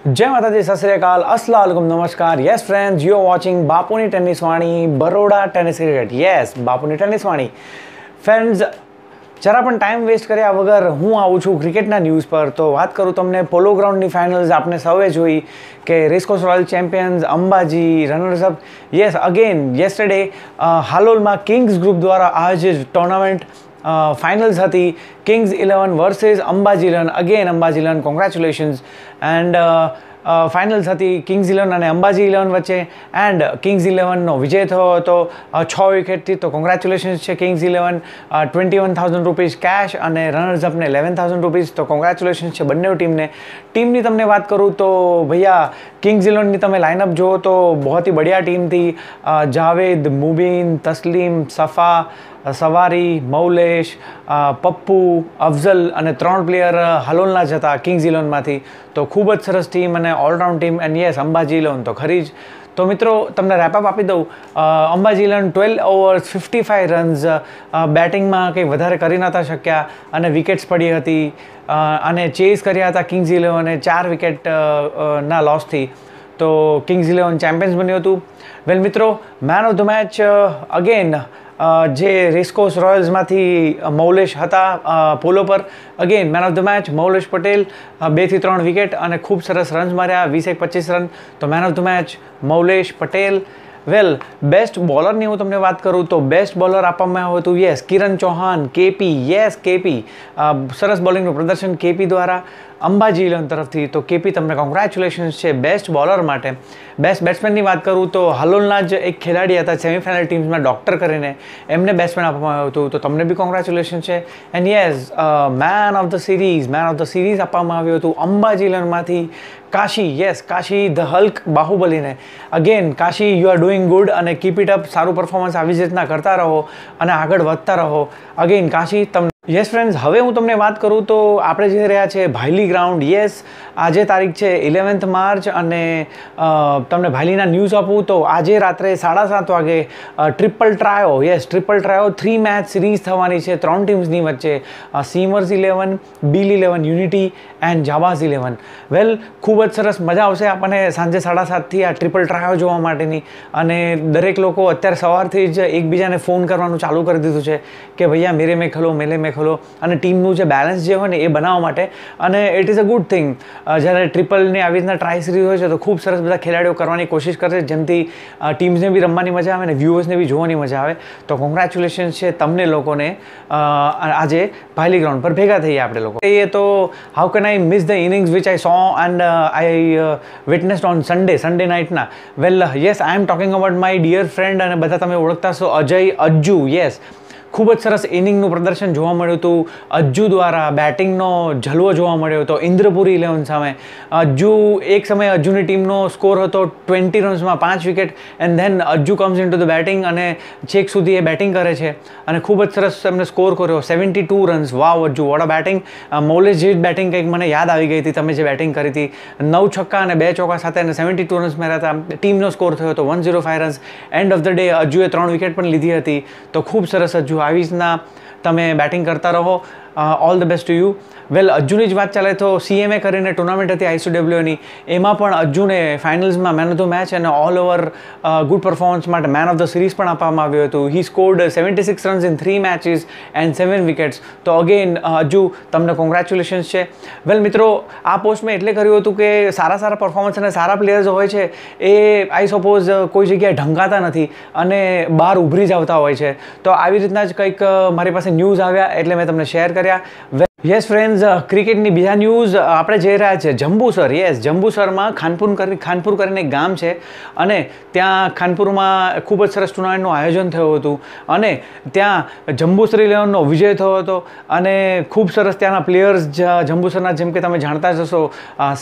जय माता दी, सत श्री अकाल, अस्सलाम वालेकुम, नमस्कार। Yes friends, you are watching बापूनी टेनिस वाणी, बरोड़ा टेनिस क्रिकेट। यस, बापूनी टेनिस वाणी। फ्रेंड्स, जरा पण टाइम वेस्ट કર્યા વગર હું આવું છું ક્રિકેટના ન્યૂઝ પર। તો વાત કરું તમને પોલો ગ્રાઉન્ડની ફાઇનલ્સ આપણે સૌએ જોઈ કે racecourse royal champions Ambaji runners up yes again yesterday હાલોલમાં કિંગ્સ ગ્રુપ દ્વારા આયોજિત ટુર્નામેન્ટ फाइनल्स थी kings 11 versus Ambaji eleven. Again Ambaji eleven congratulations. And finals थी किंग्स 11 और अंबाजी 11 वच्चे एंड किंग्स 11 नो विजय थयो तो 6 विकेट थी। तो कॉन्ग्रेचुलेशन्स है किंग्स 11 21,000 रुपीज़ कैश और रनर्स अप ने 11,000 रुपीज़। तो कॉन्ग्रेचुलेशन्स है बंने टीम ने तमने बात करूँ तो भैया किंग्स 11 की तमे लाइनअप जो तो बहुत ही बढ़िया टीम थी। जावेद, मुबीन, तस्लीम, सफ़ा, सवारी, मौलेश, पप्पू, अफजल और 3 प्लेयर हलोलना ज हता किंग्स 11 में। तो खूब ज सरस टीम और all round team and yes Ambaji 11 तो खरी ज। तो मित्रों तमने रैपअप आपी दऊँ। अंबाजी 11 12 ओवर्स 55 रन्स बेटिंग में कई वधारे करी नता शक्या अने विकेट्स पड़ी हती अने चेस कर्या हता किंग्स 11 4 विकेट ना लॉस थी। तो किंग्स 11 चैम्पियंस बन्युं हतुं। वेल मित्रों, man of the match again जे रेसकोर्स रॉयल्स में मौलेश हता पोलो पर। Again man of the match Moulesh Patel 2 થી 3 विकेट और खूब सरस रन्स मार्या 20-25 रन। तो man of the match Moulesh Patel. Well best bowler ની હું તમને વાત કરું તો બેસ્ટ બોલર આપવામાં આવ્યું હતું યસ કિરણ ચૌહાણ કેપી। યસ કેપી સરસ બોલિંગનું પ્રદર્શન કેપી દ્વારા અંબાજી 11 તરફથી। તો કેપી તમને કોંગ્રેચ્યુલેશન્સ છે બેસ્ટ બોલર માટે। બેસ્ટ બેટ્સમેનની વાત કરું તો હાલોલના જ એક ખેલાડી હતા સેમીફાઇનલ ટીમ્સમાં ડૉક્ટર કરીને એમને બેટ્સમેન આપવામાં આવ્યું હતું। તો તમને બી કોંગ્રેચ્યુલેશન છે। And yes man of the series આપવામાં આવ્યું હતું અંબાજી 11માંથી Kashi. Yes Kashi the hulk બાહુબલીને। Again Kashi you are doing good અને કીપ ઇટ અપ, સારું પરફોર્મન્સ આવી જ રીતના કરતા રહો અને આગળ વધતા રહો। અગેન કાશી તમને યસ ફ્રેન્ડ્સ, હવે હું તમને વાત કરું તો આપણે જઈ રહ્યા છે ભાયલી ગ્રાઉન્ડ। યસ આજે તારીખ છે 11th માર્ચ અને તમને ભાયલીના ન્યૂઝ આપું તો આજે રાત્રે 7:30 વાગે ટ્રિપલ ટ્રાયો 3 મેચ સિરીઝ થવાની છે 3 ટીમ્સની વચ્ચે સીમર્સ 11, બીલ 11, યુનિટી એન્ડ જાબાઝ 11। વેલ ખૂબ જ સરસ મજા આવશે આપણને સાંજે 7:30થી આ ટ્રિપલ ટ્રાયો જોવા માટેની। અને દરેક લોકો અત્યારે સવારથી જ એકબીજાને ફોન કરવાનું ચાલુ કરી દીધું છે કે ભૈયા મેરે મેં ખલો મેલે મેં ખલો અને ટીમનું જે બેલેન્સ જે હોય ને એ બનાવવા માટે। અને it is a good thing જ્યારે ટ્રિપલની આવી રીતના ટ્રાય સિરીઝ હોય છે તો ખૂબ સરસ બધા ખેલાડીઓ કરવાની કોશિશ કરશે જેમથી ટીમ્સને બી રમવાની મજા આવે અને વ્યૂઅર્સને બી જોવાની મજા આવે। તો કોંગ્રેચ્યુલેશન્સ છે તમને લોકોને આજે ભાયલી ગ્રાઉન્ડ પર ભેગા થઈએ આપણે લોકો। એ તો how can I miss the innings which I saw and I witnessed on Sunday નાઇટના। Well yes I am talking about my dear friend અને બધા તમે ઓળખતા છો અજય અજ્જુ। યસ ખૂબ જ સરસ ઇનિંગનું પ્રદર્શન જોવા મળ્યું હતું અજ્જુ દ્વારા। બેટિંગનો જલવો જોવા મળ્યો હતો ઇન્દ્રપુરી 11 સામે। અજ્જુ એક સમયે અજ્જુની ટીમનો સ્કોર હતો 20 રન્સમાં 5 wicket and then Ajju comes in to the batting અને છેક સુધી એ બેટિંગ કરે છે અને ખૂબ જ સરસ એમને સ્કોર કર્યો 72 runs. Wow Ajju what a batting. Moulesh જેવી બેટિંગ કંઈક મને યાદ આવી ગઈ હતી તમે જે બેટિંગ કરી હતી 9 છક્કા અને 2 ચોકા સાથે અને 72 રન્સ માર્યા હતા। ટીમનો સ્કોર થયો હતો 105 runs. End of the day અજ્જુએ 3 વિકેટ પણ લીધી હતી। તો ખૂબ સરસ અજ્જુ આવી રીતના તમે બેટિંગ કરતા રહો। All the best to you. Well અજ્જુની જ વાત ચાલે તો CMA કરીને ટુર્નામેન્ટ હતી ICWની એમાં પણ અજ્જુને ફાઇનલ્સમાં મેન ઓફ ધ મેચ અને ઓલ ઓવર ગુડ પરફોર્મન્સ માટે મેન ઓફ ધ સિરીઝ પણ આપવામાં આવ્યું હતું। He scored 76 runs in 3 matches and 7 wickets. તો અગેન અજ્જુ તમને કોંગ્રેચ્યુલેશન્સ છે। વેલ મિત્રો આ પોસ્ટ મેં એટલે કર્યું હતું કે સારા પરફોર્મન્સ અને સારા પ્લેયર્સ હોય છે એ આઈ સપોઝ કોઈ જગ્યાએ ઢંકાતા નથી અને બહાર ઉભરી જ આવતા હોય છે। તો આવી રીતના જ કંઈક મારી પાસે ન્યૂઝ આવ્યા એટલે મેં તમને શેર કર્યા। યસ ફ્રેન્ડ્સ, ક્રિકેટની બીજા ન્યૂઝ આપણે જઈ રહ્યા છે જંબુસર। યસ જંબુસરમાં ખાનપુર કરીને એક ગામ છે અને ત્યાં ખાનપુરમાં ખૂબ જ સરસ ટુર્નામેન્ટનું આયોજન થયું હતું અને ત્યાં જંબુસર 11નો વિજય થયો હતો અને ખૂબ સરસ ત્યાંના પ્લેયર્સ જંબુસરના જેમ કે તમે જાણતા જ હશો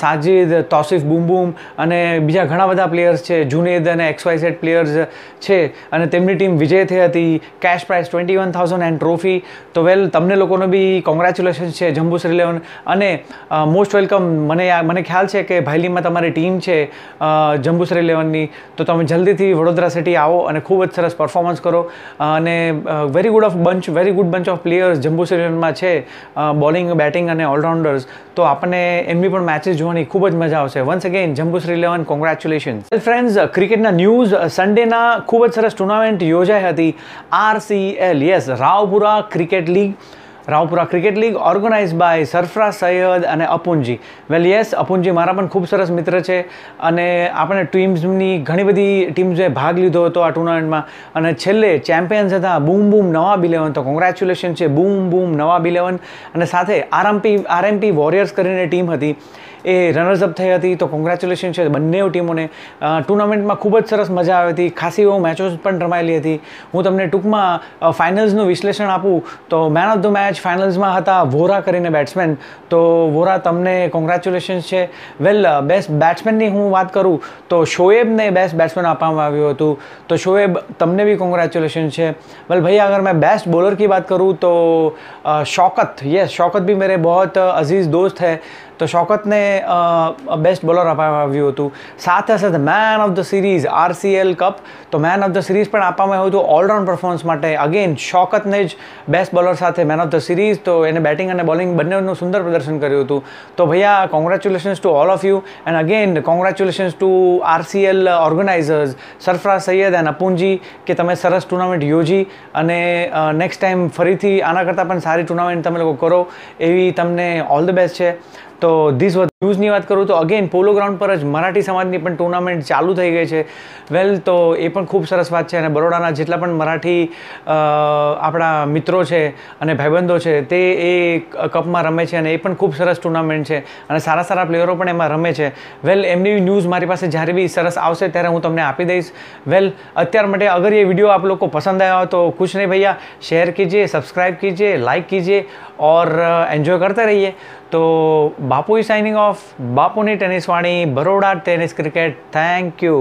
સાજિદ, તોસિફ બૂમ અને બીજા ઘણા બધા પ્લેયર્સ છે જુનેદ અને XYZ પ્લેયર્સ છે અને તેમની ટીમ વિજય થઈ હતી। Cache price 21,000 and trophy. તો વેલ તમને લોકોને બી કોંગ્રેચ્યુલેશન કોંગ્રેચ્યુલેશન્સ છે જંબુસર 11 અને મોસ્ટ વેલકમ. મને ખ્યાલ છે કે ભાઈલીમાં તમારી ટીમ છે જંબુસર 11ની, તો તમે જલ્દીથી વડોદરા સિટી આવો અને ખૂબ જ સરસ પરફોર્મન્સ કરો. અને very good bunch of players Jambusar 11માં છે, બોલિંગ, બેટિંગ અને ઓલરાઉન્ડર્સ. તો આપણને એમની પણ મેચેસ જોવાની ખૂબ જ મજા આવશે. Once again Jambusar 11 congratulations. Friends, ક્રિકેટના ન્યૂઝ. સન્ડેના ખૂબ જ સરસ ટુર્નામેન્ટ યોજાઈ હતી RCL, yes, Raopura cricket league organise by Sarfaraz Sayyed અને અપુનજી. વેલ યસ, અપુનજી મારા પણ ખૂબ સરસ મિત્ર છે અને આપણે ટીમ્સની ઘણી બધી ટીમ્સે ભાગ લીધો હતો આ ટુર્નામેન્ટમાં અને છેલ્લે ચેમ્પિયન્સ હતા બૂમ નવાબ 11. તો કોંગ્રેચ્યુલેશન છે બૂમ નવાબ 11. અને સાથે RMP વોરિયર્સ કરીને ટીમ હતી, એ રનર્સઅપ થઈ હતી. તો કોંગ્રેચ્યુલેશન છે બંને ટીમોને. ટુર્નામેન્ટમાં ખૂબ જ સરસ મજા આવી હતી, ખાસી એવો મેચો પણ રમાયેલી હતી. હું તમને ટૂંકમાં ફાઇનલ્સનું વિશ્લેષણ આપું તો મેન ઓફ ધ મેચ ફાઇનલ્સમાં હતા વોરા કરીને બેટ્સમેન. તો વોરા, તમને કોંગ્રેચ્યુલેશન્સ છે. વેલ, બેસ્ટ બેટ્સમેનની હું વાત કરું તો શોએબને બેસ્ટ બેટ્સમેન આપવામાં આવ્યું હતું. તો શોએબ, તમને બી કોંગ્રેચ્યુલેશન છે. વેલ भैया, अगर मैं बेस्ट बॉलर की बात करूँ तो शौकत भी मेरे बहुत अजीज़ दोस्त है. तो शौकतને બેસ્ટ બોલર આપવામાં આવ્યું હતું. સાથે main of the series RCL cup, તો મેન ઓફ ધ સિરીઝ પણ આપવામાં આવ્યું હતું ઓલરાઉન્ડ પરફોર્મન્સ માટે. અગેન શૌકતને જ બેસ્ટ બોલર સાથે મેન ઓફ ધ સિરીઝ. તો એને બેટિંગ અને બોલિંગ બંનેનું સુંદર પ્રદર્શન કર્યું હતું. તો ભૈયા, congratulations to all of you and again congratulations to RCL organisers Sarfaraz Sayyed and અપુનજી કે તમે સરસ ટુર્નામેન્ટ યોજી અને નેક્સ્ટ ટાઈમ ફરીથી આના કરતાં પણ સારી ટુર્નામેન્ટ તમે લોકો કરો એવી તમને ઓલ ધ બેસ્ટ છે. તો ધીસ ન્યૂઝની વાત કરું તો અગેન પોલો ગ્રાઉન્ડ પર જ મરાઠી સમાજની પણ ટુર્નામેન્ટ ચાલુ થઈ ગઈ છે. વેલ, તો એ પણ ખૂબ સરસ વાત છે અને બરોડાના જેટલા પણ મરાઠી આપણા મિત્રો છે અને ભાઈબંધો છે તે એ કપમાં રમે છે અને એ પણ ખૂબ સરસ ટુર્નામેન્ટ છે અને સારા પ્લેયરો પણ એમાં રમે છે. વેલ, એમની ન્યૂઝ મારી પાસે જ્યારે બી સરસ આવશે ત્યારે હું તમને આપી દઈશ. વેલ, અત્યાર માટે અગર ये वीडियो आप लोग को पसंद आया हो तो कुछ नहीं भैया, शेयर कीजिए, सब्सक्राइब कीजिए, लाइक कीजिए और एंजॉय करते रहिए. तो बापू इज साइनिंग ऑफ. बापू ની ટેનિસ વાણી, Baroda tennis cricket. Thank you.